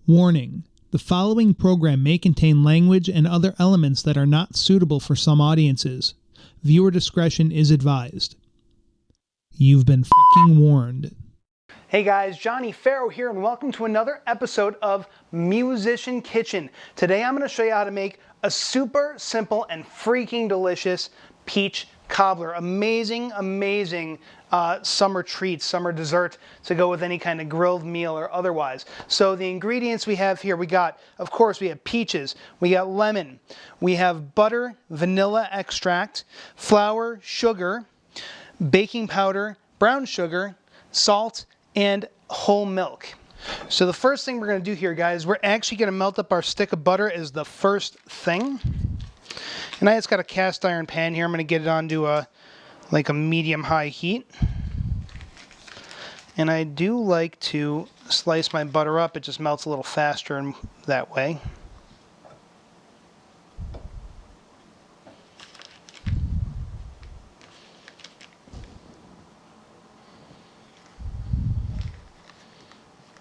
Warning: the following program may contain language and other elements that are not suitable for some audiences. Viewer discretion is advised. You've been fucking warned. Hey guys, Johnny Farrow here, and welcome to another episode of Musician Kitchen. Today I'm going to show you how to make a super simple and freaking delicious peach cobbler. Amazing summer treat, summer dessert to go with any kind of grilled meal or otherwise. So the ingredients we have here, we have peaches, we got lemon, we have butter, vanilla extract, flour, sugar, baking powder, brown sugar, salt, and whole milk. So the first thing we're going to do here, guys, we're actually going to melt up our stick of butter as the first thing. And I just got a cast iron pan here. I'm going to get it onto a medium-high heat. And I do like to slice my butter up. It just melts a little faster in that way.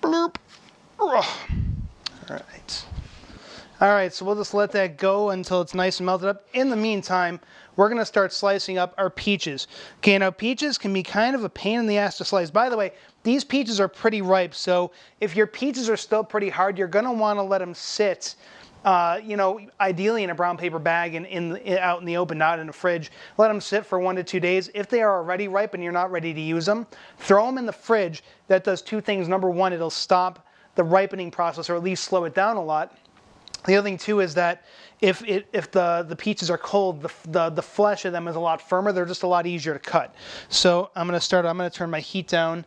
Bloop. All right, so we'll just let that go until it's nice and melted up. In the meantime, we're going to start slicing up our peaches. Okay, now peaches can be kind of a pain in the ass to slice. By the way, these peaches are pretty ripe, so if your peaches are still pretty hard, you're going to want to let them sit, ideally in a brown paper bag and out in the open, not in a fridge. Let them sit for 1 to 2 days. If they are already ripe and you're not ready to use them, throw them in the fridge. That does two things. Number one, it'll stop the ripening process, or at least slow it down a lot. The other thing too is that if the peaches are cold, the flesh of them is a lot firmer. They're just a lot easier to cut. So I'm going to turn my heat down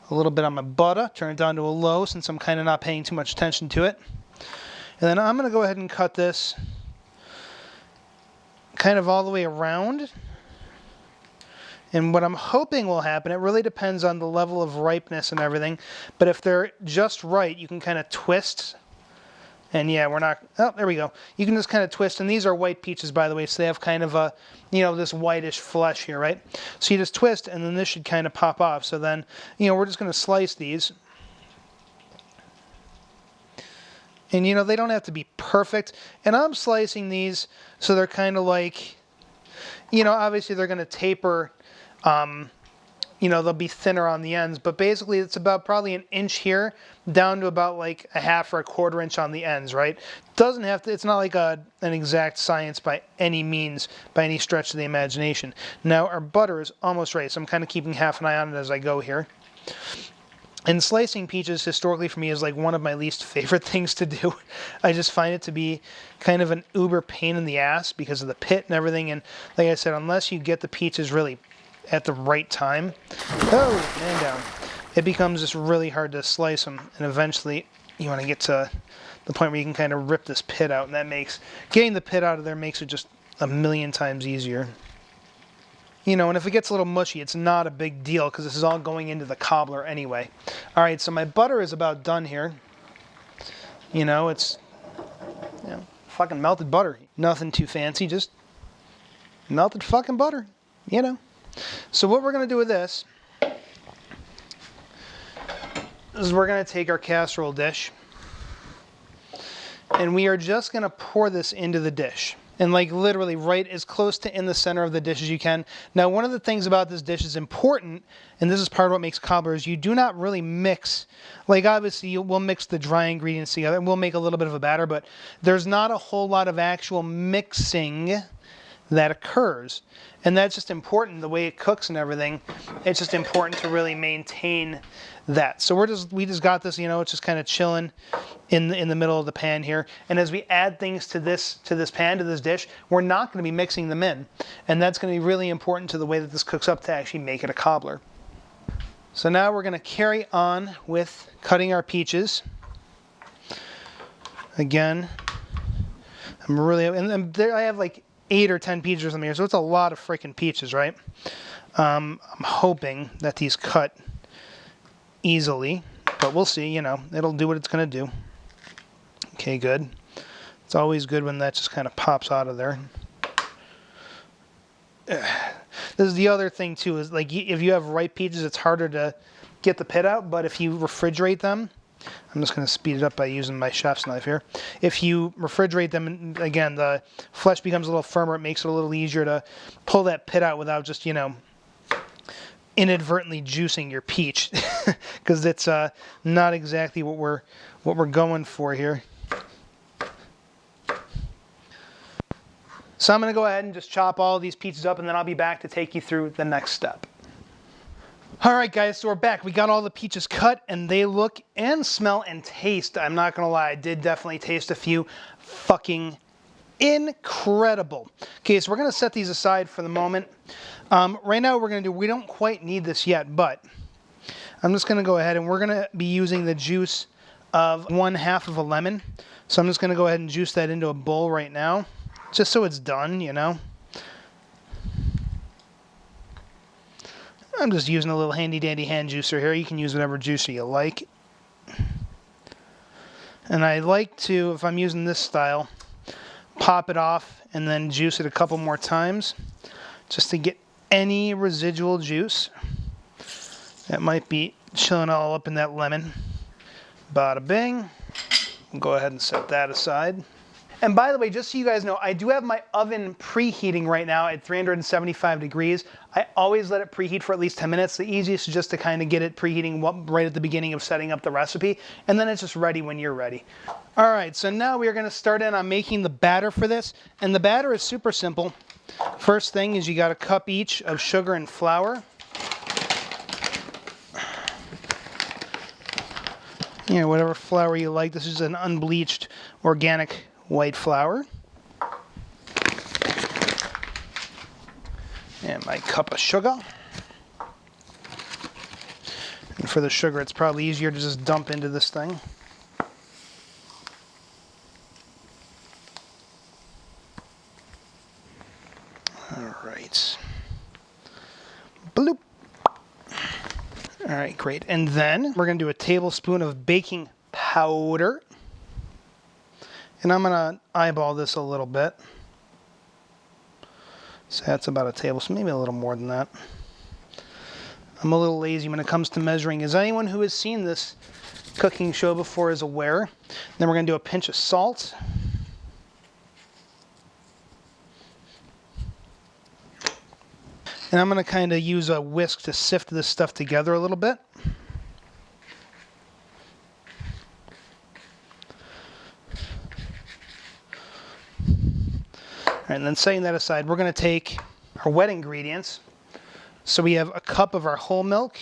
a little bit on my butter, turn it down to a low since I'm kind of not paying too much attention to it. And then I'm going to go ahead and cut this kind of all the way around. And what I'm hoping will happen, it really depends on the level of ripeness and everything, but if they're just right, you can kind of twist. And yeah, there we go. You can just kind of twist, and these are white peaches, by the way, so they have kind of a, this whitish flesh here, right? So you just twist, and then this should kind of pop off. So then, we're just going to slice these. And, they don't have to be perfect. And I'm slicing these so they're kind of like, obviously they're going to taper, they'll be thinner on the ends, but basically it's about probably 1 inch here down to about like a 1/2 or 1/4 inch on the ends, right? Doesn't have to, it's not like an exact science by any means, by any stretch of the imagination. Now our butter is almost ready, so I'm kind of keeping half an eye on it as I go here. And slicing peaches historically for me is like one of my least favorite things to do. I just find it to be kind of an uber pain in the ass because of the pit and everything. And like I said, unless you get the peaches really at the right time, man down, it becomes just really hard to slice them. And eventually you want to get to the point where you can kind of rip this pit out. And that makes, getting the pit out of there makes it just 1,000,000 times easier. And if it gets a little mushy, it's not a big deal because this is all going into the cobbler anyway. All right, so my butter is about done here. It's fucking melted butter. Nothing too fancy, just melted fucking butter, So what we're going to do with this is we're going to take our casserole dish and we are just going to pour this into the dish. And like literally right as close to in the center of the dish as you can. Now, one of the things about this dish is important, and this is part of what makes cobbler, is you do not really mix. Like obviously we'll mix the dry ingredients together and we'll make a little bit of a batter, but there's not a whole lot of actual mixing that occurs. And that's just important, the way it cooks and everything. It's just important to really maintain that. So we just got this, it's just kind of chilling in the middle of the pan here. And as we add things to this pan, to this dish, we're not going to be mixing them in. And that's going to be really important to the way that this cooks up to actually make it a cobbler. So now we're going to carry on with cutting our peaches. Again, I have like 8 or 10 peaches in here, so it's a lot of freaking peaches, right? I'm hoping that these cut easily, but we'll see, it'll do what it's going to do. Okay, good. It's always good when that just kind of pops out of there. This is the other thing too, is like if you have ripe peaches, it's harder to get the pit out, but if you refrigerate them, I'm just going to speed it up by using my chef's knife here. If you refrigerate them, again, the flesh becomes a little firmer. It makes it a little easier to pull that pit out without just, inadvertently juicing your peach, because it's not exactly what we're going for here. So I'm going to go ahead and just chop all these peaches up, and then I'll be back to take you through the next step. Alright guys, so we're back. We got all the peaches cut, and they look and smell and taste, I'm not going to lie, I did definitely taste a few, fucking incredible. Okay, so we're going to set these aside for the moment. Right now we're going to do, we don't quite need this yet, but I'm just going to go ahead and we're going to be using the juice of 1/2 of a lemon. So I'm just going to go ahead and juice that into a bowl right now, just so it's done, I'm just using a little handy dandy hand juicer here. You can use whatever juicer you like. And I like to, if I'm using this style, pop it off and then juice it a couple more times just to get any residual juice that might be chilling all up in that lemon. Bada bing. We'll go ahead and set that aside. And by the way, just so you guys know, I do have my oven preheating right now at 375 degrees. I always let it preheat for at least 10 minutes. The easiest is just to kind of get it preheating right at the beginning of setting up the recipe, and then it's just ready when you're ready. All right, so now we are going to start in on making the batter for this, and the batter is super simple. First thing is you got a cup each of sugar and flour. Whatever flour you like. This is an unbleached organic white flour. And my cup of sugar. And for the sugar, it's probably easier to just dump into this thing. All right. Bloop. All right, great. And then we're going to do a tablespoon of baking powder. And I'm going to eyeball this a little bit. So that's about a tablespoon, maybe a little more than that. I'm a little lazy when it comes to measuring. As anyone who has seen this cooking show before is aware. Then we're going to do a pinch of salt. And I'm going to kind of use a whisk to sift this stuff together a little bit. All right, and then setting that aside, we're going to take our wet ingredients. So we have a cup of our whole milk.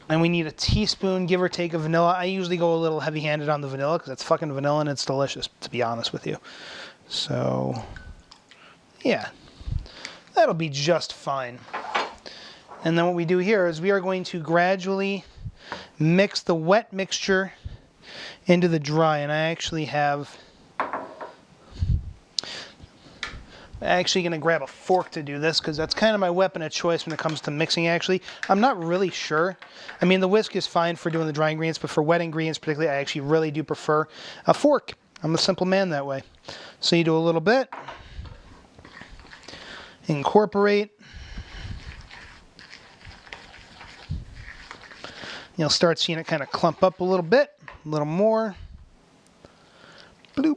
And we need a teaspoon, give or take, of vanilla. I usually go a little heavy-handed on the vanilla because it's fucking vanilla and it's delicious, to be honest with you. So, yeah, that'll be just fine. And then what we do here is we are going to gradually mix the wet mixture into the dry. And I'm actually going to grab a fork to do this because that's kind of my weapon of choice when it comes to mixing, actually. I'm not really sure. I mean, the whisk is fine for doing the dry ingredients, but for wet ingredients particularly, I actually really do prefer a fork. I'm a simple man that way. So you do a little bit. Incorporate. You'll start seeing it kind of clump up a little bit, a little more. Bloop.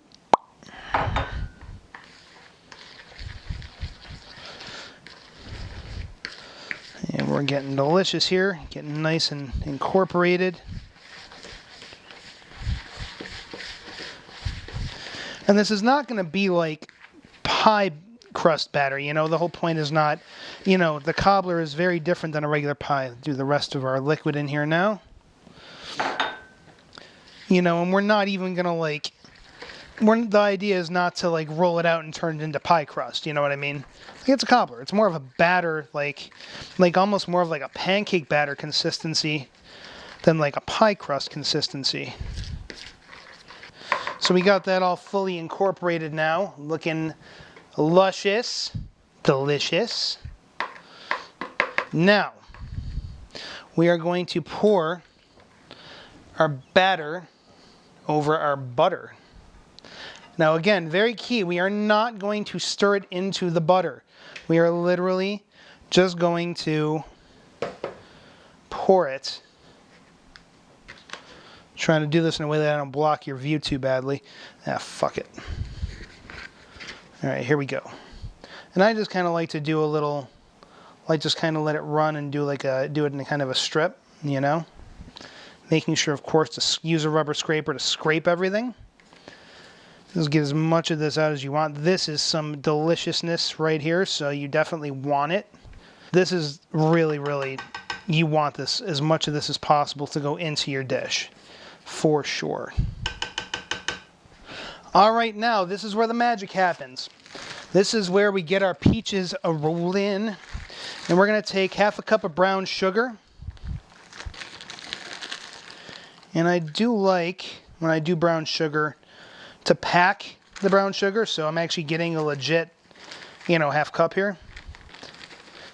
And we're getting delicious here, getting nice and incorporated. And this is not going to be like pie crust batter, the whole point is not, the cobbler is very different than a regular pie. Do the rest of our liquid in here now. And we're not even going to the idea is not to roll it out and turn it into pie crust, you know what I mean? It's a cobbler. It's more of a batter, like almost more of like a pancake batter consistency than like a pie crust consistency. So we got that all fully incorporated now, looking luscious, delicious. Now, we are going to pour our batter over our butter. Now again, very key, we are not going to stir it into the butter. we are literally just going to pour it. Trying to do this in a way that I don't block your view too badly. Ah, fuck it. All right, here we go. And I just kind of like to do a little, like just kind of let it run and do like do it in a kind of a strip, you know? Making sure, of course, to use a rubber scraper to scrape everything. Just get as much of this out as you want. This is some deliciousness right here, so you definitely want it. This is really, really, you want this, as much of this as possible to go into your dish, for sure. All right, now, this is where the magic happens. This is where we get our peaches rolled in, and we're going to take half a cup of brown sugar. And I do like, when I do brown sugar, to pack the brown sugar, so I'm actually getting a legit, you know, half cup here.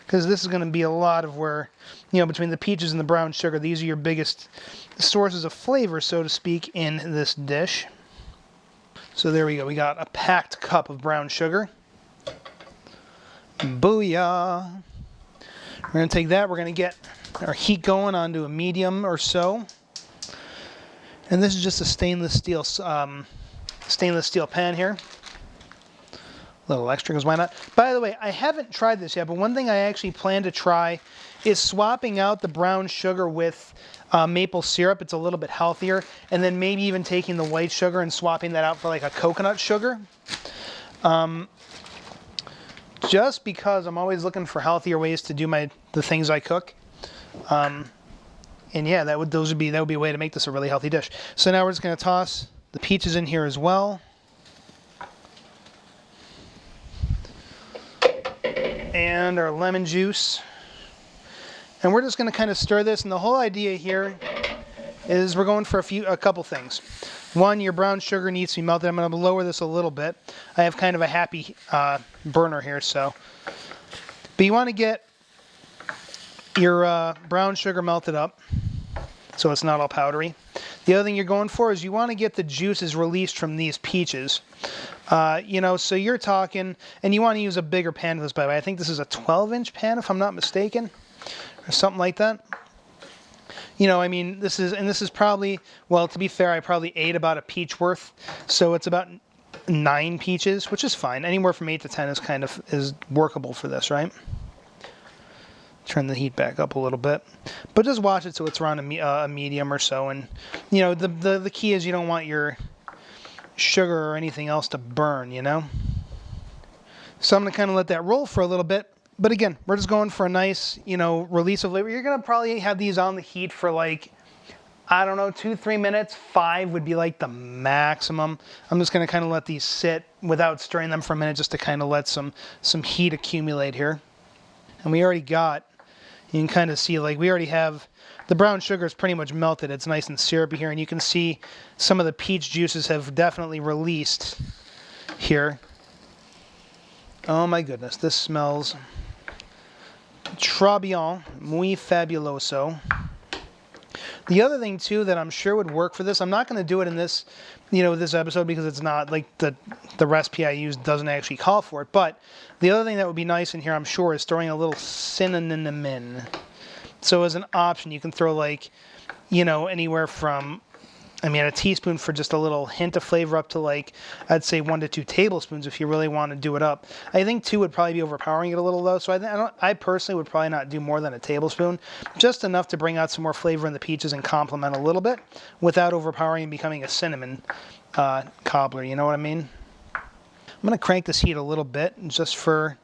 Because this is going to be a lot of where, you know, between the peaches and the brown sugar, these are your biggest sources of flavor, so to speak, in this dish. So there we go. We got a packed cup of brown sugar. Booyah! We're going to take that. We're going to get our heat going onto a medium or so. And this is just a stainless steel pan here. A little extra, because why not? By the way, I haven't tried this yet, but one thing I actually plan to try is swapping out the brown sugar with maple syrup. It's a little bit healthier. And then maybe even taking the white sugar and swapping that out for like a coconut sugar. Just because I'm always looking for healthier ways to do the things I cook. And yeah, that would be a way to make this a really healthy dish. So now we're just going to toss the peaches in here as well. And our lemon juice. And we're just going to kind of stir this. And the whole idea here is we're going for a couple things. One, your brown sugar needs to be melted. I'm going to lower this a little bit. I have kind of a happy burner here, so. But you want to get your brown sugar melted up so it's not all powdery. The other thing you're going for is you want to get the juices released from these peaches. You know, so you're talking, and you want to use a bigger pan for this, by the way. I think this is a 12-inch pan, if I'm not mistaken, or something like that. You know, I mean, this is probably, well, to be fair, I probably ate about a peach worth, so it's about 9 peaches, which is fine. Anywhere from 8 to 10 is workable for this, right? Turn the heat back up a little bit, but just watch it so it's around a medium or so. And you know, the key is you don't want your sugar or anything else to burn, you know. So I'm gonna kind of let that roll for a little bit. But again, we're just going for a nice, you know, release of flavor. You're gonna probably have these on the heat for like, I don't know, 2-3 minutes. 5 would be like the maximum. I'm just gonna kind of let these sit without stirring them for a minute, just to kind of let some heat accumulate here. And we already got. You can kind of see, like, we already have, the brown sugar is pretty much melted. It's nice and syrupy here, and you can see some of the peach juices have definitely released here. Oh my goodness, this smells très bien, muy fabuloso. The other thing, too, that I'm sure would work for this, I'm not going to do it in this, you know, this episode because it's not, like, the recipe I use doesn't actually call for it. But the other thing that would be nice in here, I'm sure, is throwing a little cinnamon. So as an option, you can throw, like, you know, anywhere from, I mean, a teaspoon for just a little hint of flavor up to, like, I'd say 1 to 2 tablespoons if you really want to do it up. I think 2 would probably be overpowering it a little, though. So I personally would probably not do more than a tablespoon. Just enough to bring out some more flavor in the peaches and complement a little bit without overpowering and becoming a cinnamon cobbler. You know what I mean? I'm going to crank this heat a little bit just for,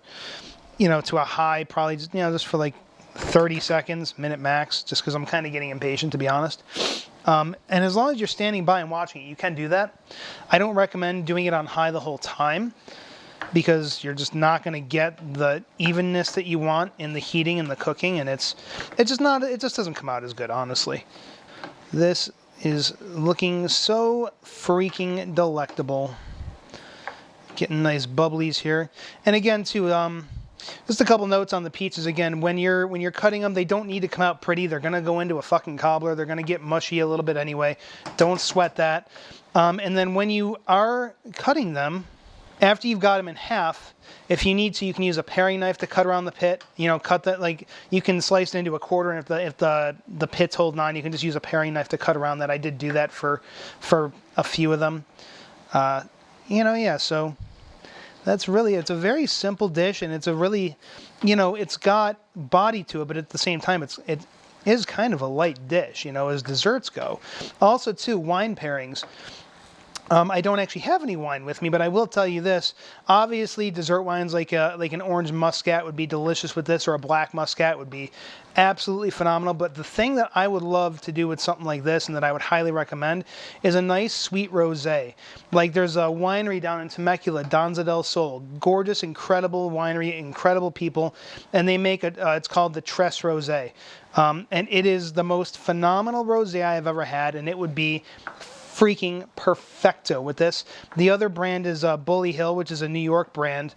you know, to a high, probably just, you know, just for like 30 seconds, minute max, just because I'm kind of getting impatient, to be honest. And as long as you're standing by and watching it, you can do that. I don't recommend doing it on high the whole time because you're just not going to get the evenness that you want in the heating and the cooking, and it just doesn't come out as good, honestly. This is looking so freaking delectable. Getting nice bubblies here. And again, too, just a couple notes on the peaches. Again, when you're cutting them, they don't need to come out pretty. They're going to go into a fucking cobbler. They're going to get mushy a little bit anyway. Don't sweat that. And then when you are cutting them, After you've got them in half, if you need to, you can use a paring knife to cut around the pit. You know, cut that, like, you can slice it into a quarter, and if the pit's holding on, you can just use a paring knife to cut around that. I did do that for a few of them. You know, yeah, so that's really, it's a very simple dish, and it's a really, you know, it's got body to it, but at the same time, it is kind of a light dish, you know, as desserts go. Also, too, wine pairings. I don't actually have any wine with me, but I will tell you this. Obviously, dessert wines like an orange muscat would be delicious with this, or a black muscat would be absolutely phenomenal. But the thing that I would love to do with something like this, and that I would highly recommend, is a nice sweet rosé. Like, there's a winery down in Temecula, Danza del Sol. Gorgeous, incredible winery, incredible people. And they make it's called the Tres Rosé. And it is the most phenomenal rosé I have ever had, and it would be freaking perfecto with this. The other brand is Bully Hill, which is a New York brand.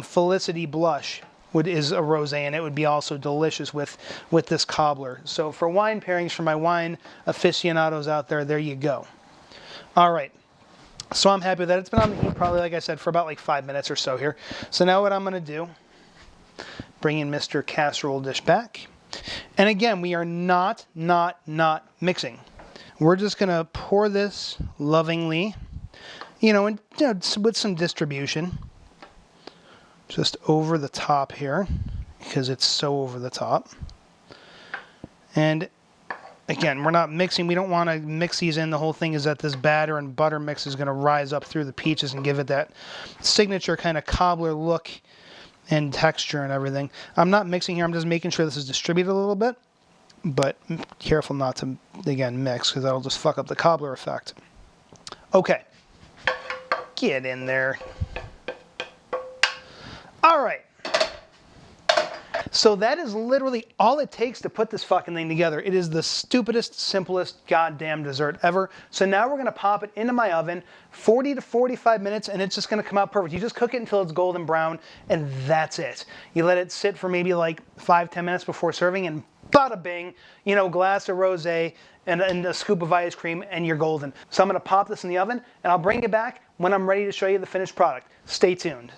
Felicity Blush is a rosé, and it would be also delicious with this cobbler. So for wine pairings, for my wine aficionados out there, there you go. All right. So I'm happy with that. It's been on the heat probably, like I said, for about like 5 minutes or so here. So now what I'm going to do, bring in Mr. Casserole Dish back. And again, we are not mixing. We're just going to pour this lovingly, you know, and with some distribution, just over the top here, because it's so over the top. And again, we're not mixing. We don't want to mix these in. The whole thing is that this batter and butter mix is going to rise up through the peaches and give it that signature kind of cobbler look and texture and everything. I'm not mixing here. I'm just making sure this is distributed a little bit. But careful not to, again, mix, because that'll just fuck up the cobbler effect. Okay. Get in there. All right. So that is literally all it takes to put this fucking thing together. It is the stupidest, simplest goddamn dessert ever. So now we're going to pop it into my oven, 40 to 45 minutes, and it's just going to come out perfect. You just cook it until it's golden brown, and that's it. You let it sit for maybe like 5-10 minutes before serving, and bada bing, you know, glass of rosé and a scoop of ice cream, and you're golden. So I'm going to pop this in the oven, and I'll bring it back when I'm ready to show you the finished product. Stay tuned.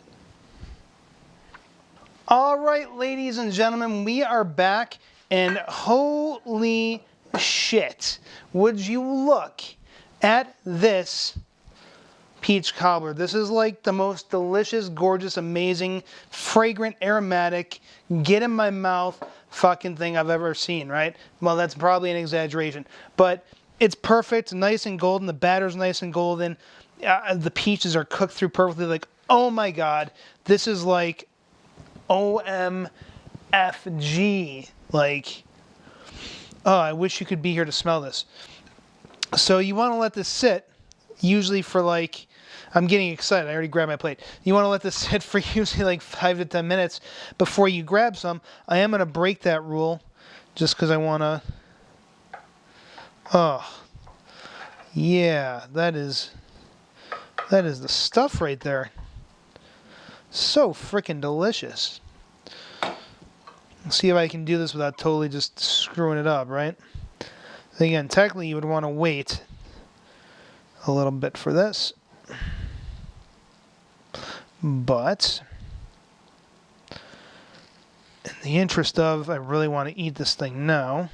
All right, ladies and gentlemen, we are back, and holy shit, would you look at this peach cobbler. This is like the most delicious, gorgeous, amazing, fragrant, aromatic, get in my mouth fucking thing I've ever seen, right? Well, that's probably an exaggeration, but it's perfect, nice and golden. The batter's nice and golden. The peaches are cooked through perfectly. Like, oh my God, this is like OMFG. Like, oh, I wish you could be here to smell this. So you want to let this sit, usually for like, I'm getting excited. I already grabbed my plate. You want to let this sit for usually like 5 to 10 minutes before you grab some. I am going to break that rule just because I want to. Oh, yeah, that is the stuff right there. So freaking delicious. Let's see if I can do this without totally just screwing it up, right? Again, technically you would want to wait a little bit for this. But in the interest of, I really want to eat this thing now.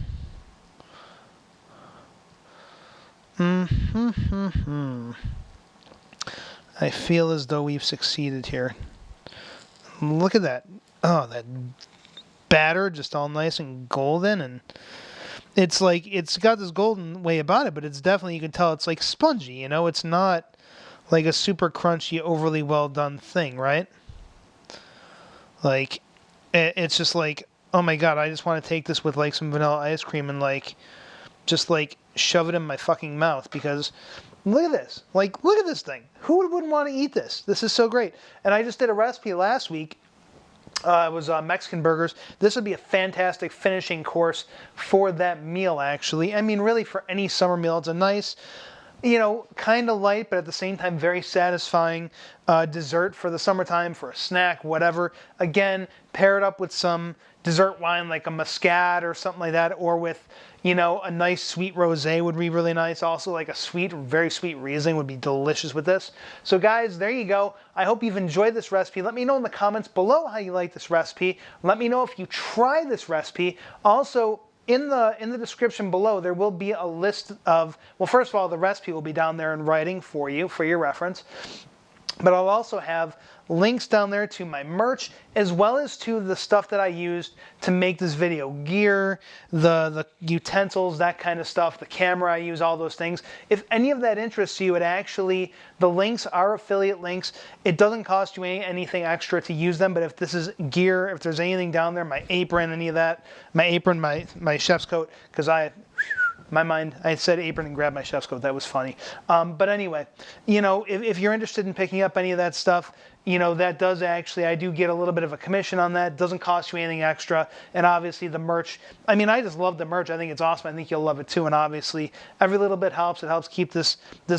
I feel as though we've succeeded here. Look at that. Oh, that batter just all nice and golden, and it's like, it's got this golden way about it, but it's definitely, you can tell it's like spongy, you know? It's not like a super crunchy, overly well done thing, right? Like, it's just like, oh my God, I just want to take this with like some vanilla ice cream and like, just like shove it in my fucking mouth, because look at this. Like, look at this thing. Who wouldn't want to eat this? This is so great. And I just did a recipe last week. It was Mexican burgers. This would be a fantastic finishing course for that meal, actually. I mean, really, for any summer meal. It's a nice you know, kind of light, but at the same time very satisfying dessert for the summertime, for a snack, whatever. Again, pair it up with some dessert wine like a Muscat or something like that, or with, you know, a nice sweet rosé would be really nice. Also, like a sweet, very sweet Riesling would be delicious with this. So guys, there you go. I hope you've enjoyed this recipe. Let me know in the comments below how you like this recipe. Let me know if you try this recipe. Also, in the description below, there will be a list of, well, first of all, the recipe will be down there in writing for you, for your reference. But I'll also have links down there to my merch, as well as to the stuff that I used to make this video. Gear, the utensils, that kind of stuff, the camera I use, all those things. If any of that interests you, the links are affiliate links. It doesn't cost you anything extra to use them, but if this is gear, if there's anything down there, my apron, any of that, my apron, my chef's coat, because I said apron and grabbed my chef's coat. That was funny. But anyway, you know, if you're interested in picking up any of that stuff, you know, that does actually, I do get a little bit of a commission on that. It doesn't cost you anything extra. And obviously the merch, I mean, I just love the merch. I think it's awesome. I think you'll love it too. And obviously every little bit helps. It helps keep this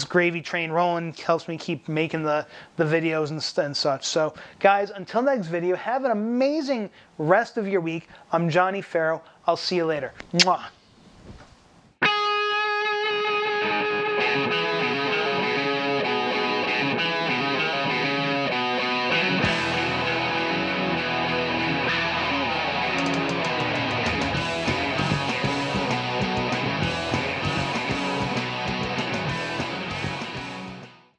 gravy train rolling. Helps me keep making the videos and such. So guys, until next video, have an amazing rest of your week. I'm Johnny Farrow. I'll see you later. Mwah.